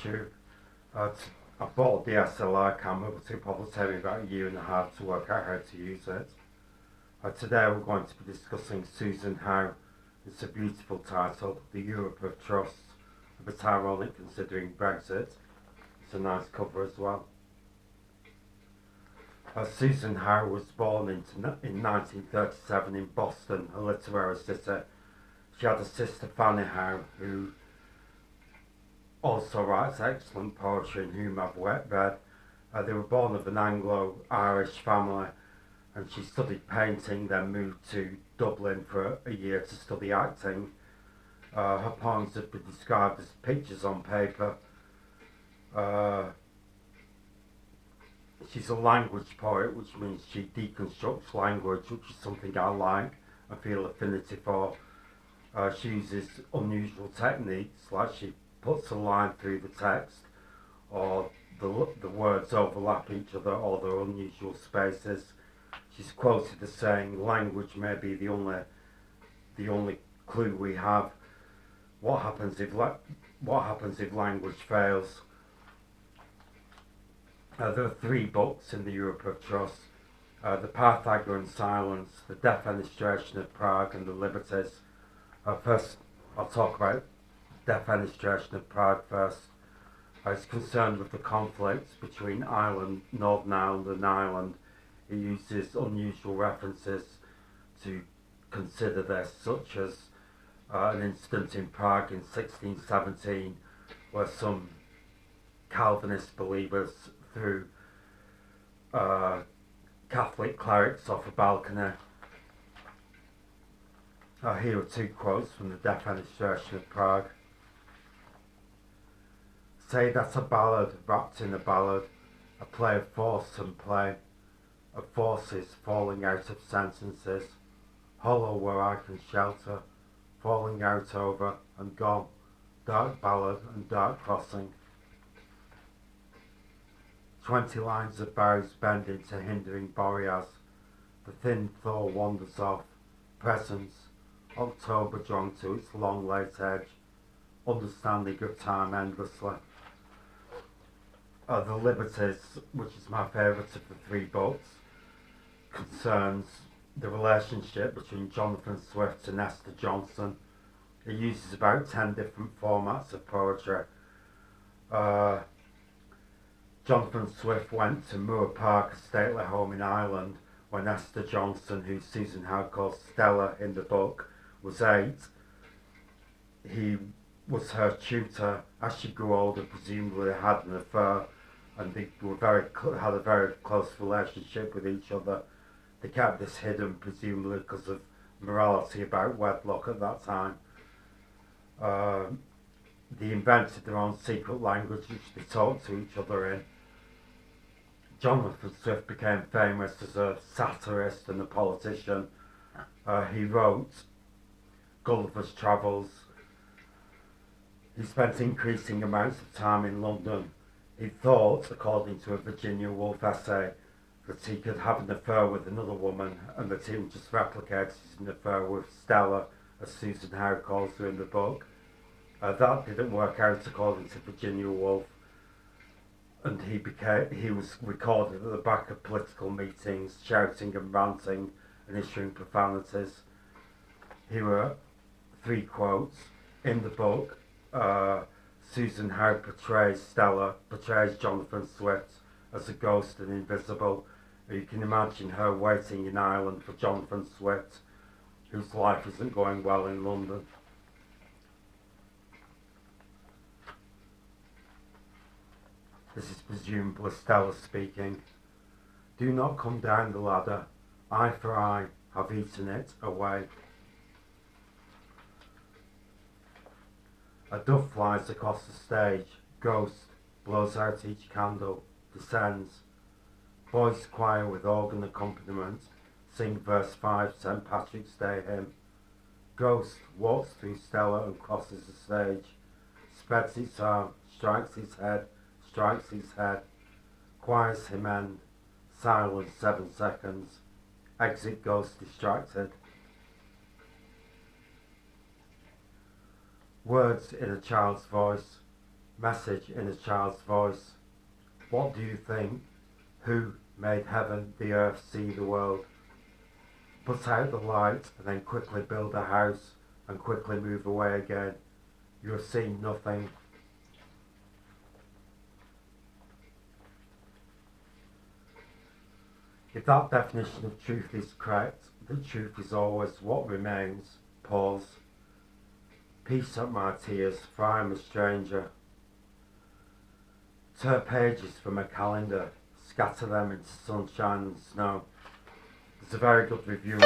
YouTube. I bought a DSLR camera, but it'll probably take me about a year and a half to work out how to use it. Today we're going to be discussing Susan Howe. It's a beautiful title, The Europe of Trust, a bit ironic considering Brexit. It's a nice cover as well. Susan Howe was born in 1937 in Boston, a literary city. She had a sister, Fanny Howe, who also writes excellent poetry and whom I've read. They were born of an Anglo-Irish family, and she studied painting, then moved to Dublin for a year to study acting. Her poems have been described as pictures on paper. She's a language poet, which means she deconstructs language, which is something I like and feel affinity for. She uses unusual techniques, like she puts a line through the text, or the words overlap each other, or there are unusual spaces. She's quoted as saying, "Language may be the only clue we have. What happens if language fails?" There are 3 books in the Europe of Trust: The Pythagorean Silence, The Defenestration of Prague, and The Liberties. First, I'll talk about Defenestration of Prague first. It's concerned with the conflict between Northern Ireland and Ireland. It uses unusual references to consider this, such as an incident in Prague in 1617 where some Calvinist believers threw Catholic clerics off a balcony. Here are 2 quotes from the Defenestration of Prague. "Say that a ballad wrapped in a ballad, a play of force and play, of forces falling out of sentences, hollow where I can shelter, falling out over and gone, dark ballad and dark crossing. 20 lines of boughs bend into hindering boreas, the thin thaw wanders off, presence, October drawn to its long late edge, understanding of time endlessly." The Liberties, which is my favourite of the 3 books, concerns the relationship between Jonathan Swift and Esther Johnson. It uses about 10 different formats of poetry. Jonathan Swift went to Moor Park, a stately home in Ireland, when Esther Johnson, who Susan Howe calls Stella in the book, was 8. He was her tutor. As she grew older, presumably they had an affair, and they had a very close relationship with each other. They kept this hidden, presumably because of morality about wedlock at that time. They invented their own secret language which they talked to each other in. Jonathan Swift became famous as a satirist and a politician. He wrote Gulliver's Travels. He spent increasing amounts of time in London. He thought, according to a Virginia Woolf essay, that he could have an affair with another woman and that he would just replicate his affair with Stella, as Susan Howe calls her in the book. That didn't work out according to Virginia Woolf, and he was recorded at the back of political meetings, shouting and ranting and issuing profanities. Here are 3 quotes. In the book, Susan Howe portrays Jonathan Swift as a ghost and invisible. You can imagine her waiting in Ireland for Jonathan Swift, whose life isn't going well in London. This is presumably Stella speaking. "Do not come down the ladder. Eye for eye, have eaten it away." A dove flies across the stage. Ghost blows out each candle, descends. Boys choir with organ accompaniment sing verse 5 St. Patrick's Day hymn. Ghost walks through Stella and crosses the stage. Spreads its arm, strikes his head, choirs him end, silence 7 seconds, exit ghost distracted. Words in a child's voice, message in a child's voice. What do you think? Who made heaven, the earth, sea, the world? Put out the light and then quickly build a house and quickly move away again. You have seen nothing. If that definition of truth is correct, the truth is always what remains. Pause. Peace up my tears, for I am a stranger. Tear pages from a calendar, scatter them into sunshine and snow. There's a very good review.